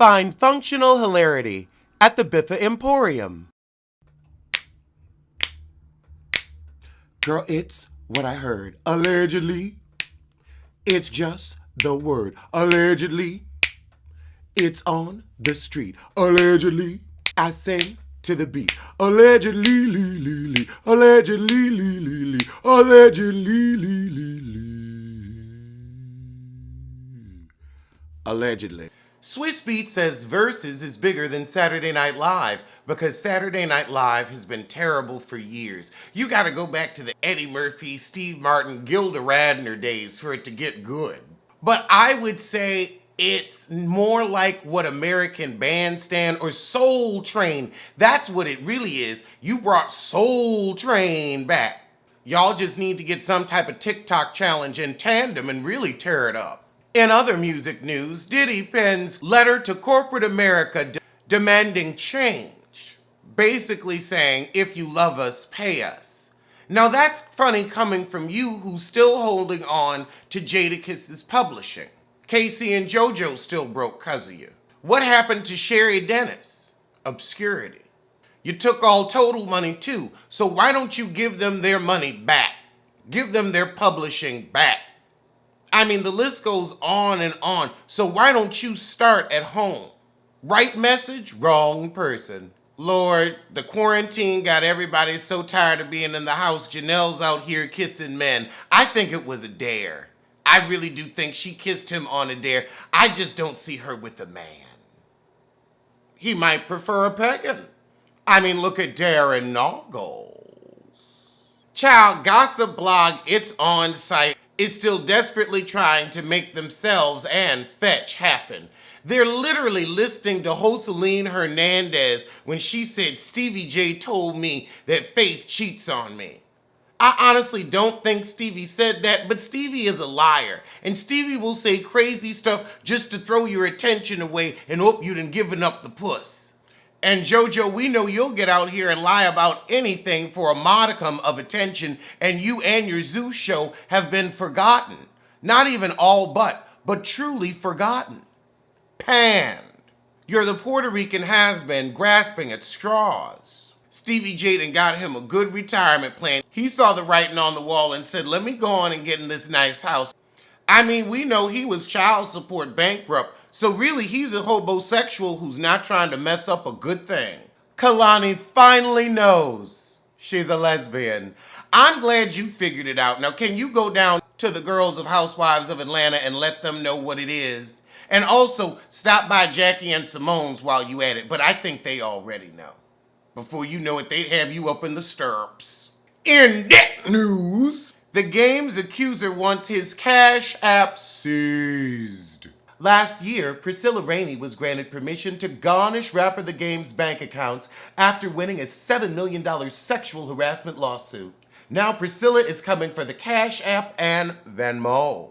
Find functional hilarity at the Biffa Emporium. Girl, it's what I heard. Allegedly, it's just the word. Allegedly, it's on the street. Allegedly, I sing to the beat. Allegedly, lee, lee, lee. Allegedly, lee, lee, lee. Allegedly, lee, lee, lee. Allegedly. Swiss Beat says Versus is bigger than Saturday Night Live because Saturday Night Live has been terrible for years. You gotta go back to the Eddie Murphy, Steve Martin, Gilda Radner days for it to get good. But I would say it's more like what American Bandstand or Soul Train, that's what it really is. You brought Soul Train back. Y'all just need to get some type of TikTok challenge in tandem and really tear it up. In other music news, Diddy pens letter to corporate America demanding change, basically saying, if you love us, pay us. Now that's funny coming from you who's still holding on to Jadakiss' publishing. Casey and JoJo still broke 'cause of you. What happened to Sherry Dennis? Obscurity. You took all Total money too, so why don't you give them their money back? Give them their publishing back. I mean, the list goes on and on, so why don't you start at home? Right message, wrong person. Lord, the quarantine got everybody so tired of being in the house, Janelle's out here kissing men. I think it was a dare. I really do think she kissed him on a dare. I just don't see her with a man. He might prefer a pagan. I mean, look at Darren Noggles. Child gossip blog, It's On Site, is still desperately trying to make themselves and Fetch happen. They're literally listening to Joseline Hernandez when she said Stevie J told me that Faith cheats on me. I honestly don't think Stevie said that, but Stevie is a liar. And Stevie will say crazy stuff just to throw your attention away and hope you done given up the puss. And JoJo, we know you'll get out here and lie about anything for a modicum of attention, and you and your Zeus show have been forgotten. Not even all but truly forgotten. Panned. You're the Puerto Rican has-been grasping at straws. Stevie Jaden got him a good retirement plan. He saw the writing on the wall and said, let me go on and get in this nice house. I mean, we know he was child support bankrupt, so really he's a hobosexual who's not trying to mess up a good thing. Kalani finally knows she's a lesbian. I'm glad you figured it out. Now, can you go down to the girls of Housewives of Atlanta and let them know what it is? And also, stop by Jackie and Simone's while you at it, but I think they already know. Before you know it, they'd have you up in the stirrups. In that news, the game's accuser wants his Cash App seized. Last year, Priscilla Rainey was granted permission to garnish Rapper the Game's bank accounts after winning a $7 million sexual harassment lawsuit. Now Priscilla is coming for the Cash App and Venmo.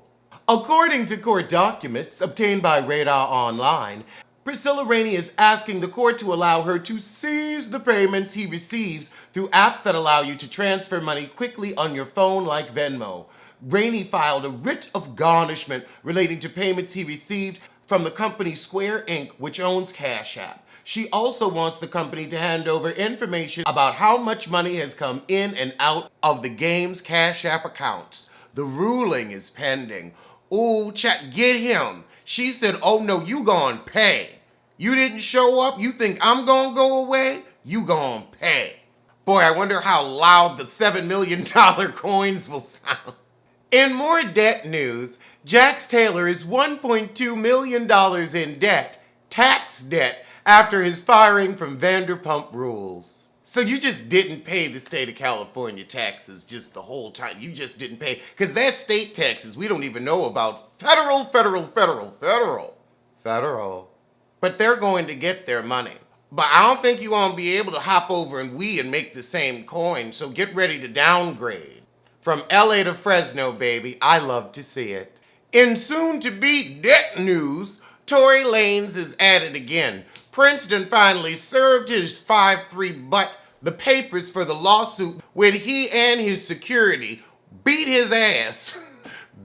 According to court documents obtained by Radar Online, Priscilla Rainey is asking the court to allow her to seize the payments he receives through apps that allow you to transfer money quickly on your phone like Venmo. Rainey filed a writ of garnishment relating to payments he received from the company Square Inc., which owns Cash App. She also wants the company to hand over information about how much money has come in and out of the game's Cash App accounts. The ruling is pending. Ooh, chat, get him. She said, oh no, you gon' pay. You didn't show up? You think I'm gonna go away? You gon' pay. Boy, I wonder how loud the $7 million coins will sound. In more debt news, Jax Taylor is $1.2 million in debt, tax debt, after his firing from Vanderpump Rules. So you just didn't pay the state of California taxes just the whole time. You just didn't pay, because that's state taxes we don't even know about. Federal. But they're going to get their money. But I don't think you're going to be able to hop over and make the same coin, so get ready to downgrade. From LA to Fresno, baby, I love to see it. In soon-to-be debt news, Tory Lanze is at it again. Princeton finally served his 5'3" butt the papers for the lawsuit when he and his security beat his ass.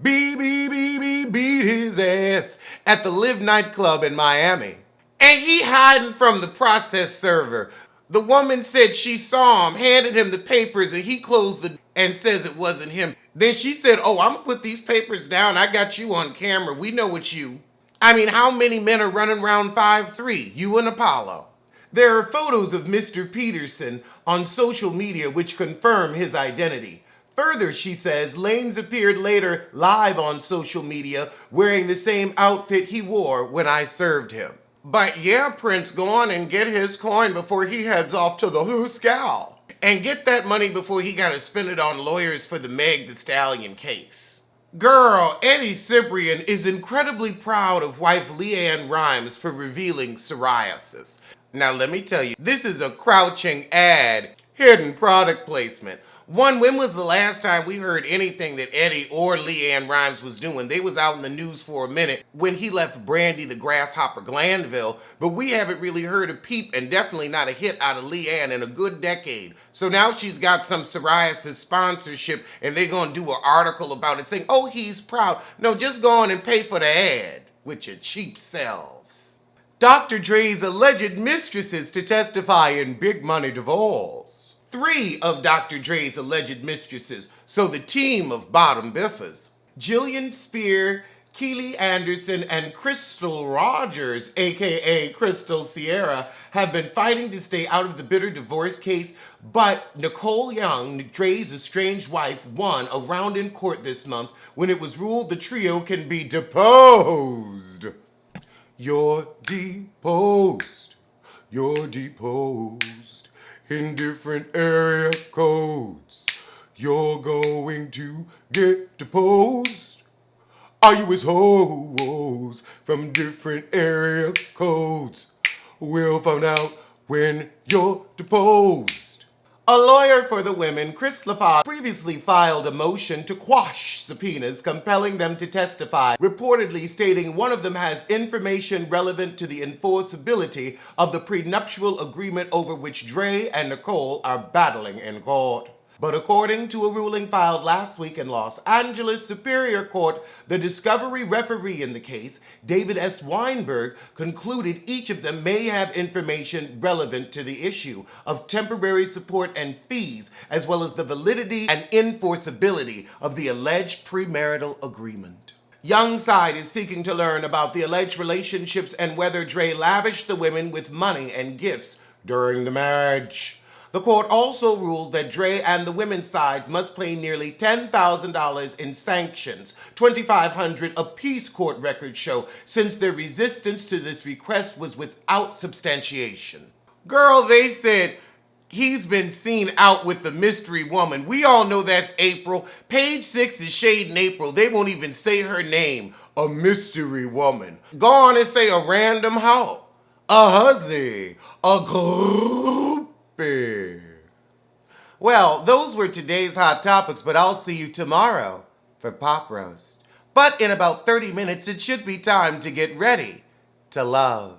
beat his ass at the Live nightclub in Miami. And he hiding from the process server. The woman said she saw him, handed him the papers, and he closed the and says it wasn't him. Then she said, "Oh, I'm gonna put these papers down. I got you on camera. We know it's you." I mean, how many men are running around 5'3"? You and Apollo. There are photos of Mr. Peterson on social media which confirm his identity. Further, she says, Lanze appeared later live on social media wearing the same outfit he wore when I served him. But yeah, Prince, go on and get his coin before he heads off to the Hooskow. And get that money before he gotta spend it on lawyers for the Meg Thee Stallion case. Girl, Eddie Cibrian is incredibly proud of wife LeAnn Rimes for revealing psoriasis. Now let me tell you, this is a crouching ad, hidden product placement. One, when was the last time we heard anything that Eddie or LeAnn Rimes was doing? They was out in the news for a minute when he left Brandy the Grasshopper Glanville, but we haven't really heard a peep and definitely not a hit out of LeAnn in a good decade. So now she's got some psoriasis sponsorship and they're gonna do an article about it saying, oh, he's proud. No, just go on and pay for the ad with your cheap selves. Dr. Dre's alleged mistresses to testify in big money divorce. 3 of Dr. Dre's alleged mistresses, so the team of bottom biffers, Jillian Spear, Keely Anderson, and Crystal Rodgers, aka Crystal Sierra, have been fighting to stay out of the bitter divorce case, but Nicole Young, Dre's estranged wife, won a round in court this month when it was ruled the trio can be deposed. You're deposed. You're deposed. In different area codes, you're going to get deposed. Are you as hoes from different area codes? We'll find out when you're deposed. A lawyer for the women, Chris LaFave, previously filed a motion to quash subpoenas compelling them to testify, reportedly stating one of them has information relevant to the enforceability of the prenuptial agreement over which Dre and Nicole are battling in court. But according to a ruling filed last week in Los Angeles Superior Court, the discovery referee in the case, David S. Weinberg, concluded each of them may have information relevant to the issue of temporary support and fees, as well as the validity and enforceability of the alleged premarital agreement. Young's side is seeking to learn about the alleged relationships and whether Dre lavished the women with money and gifts during the marriage. The court also ruled that Dre and the women's sides must pay nearly $10,000 in sanctions, $2,500 apiece, court records show, since their resistance to this request was without substantiation. Girl, they said he's been seen out with the mystery woman. We all know that's April. Page 6 is shading April. They won't even say her name. A mystery woman. Go on and say a random hoe. A hussy. A groupie. Well, those were today's hot topics, but I'll see you tomorrow for Pop Roast. But in about 30 minutes, it should be time to get ready to love.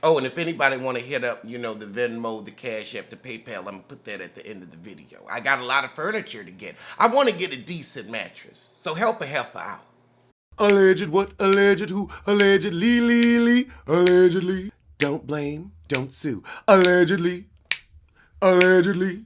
Oh, and if anybody want to hit up, the Venmo, the Cash App, the PayPal, I'm going to put that at the end of the video. I got a lot of furniture to get. I want to get a decent mattress, so help a heifer out. Alleged what? Alleged who? Allegedly, allegedly. Don't blame, don't sue. Allegedly. Allegedly.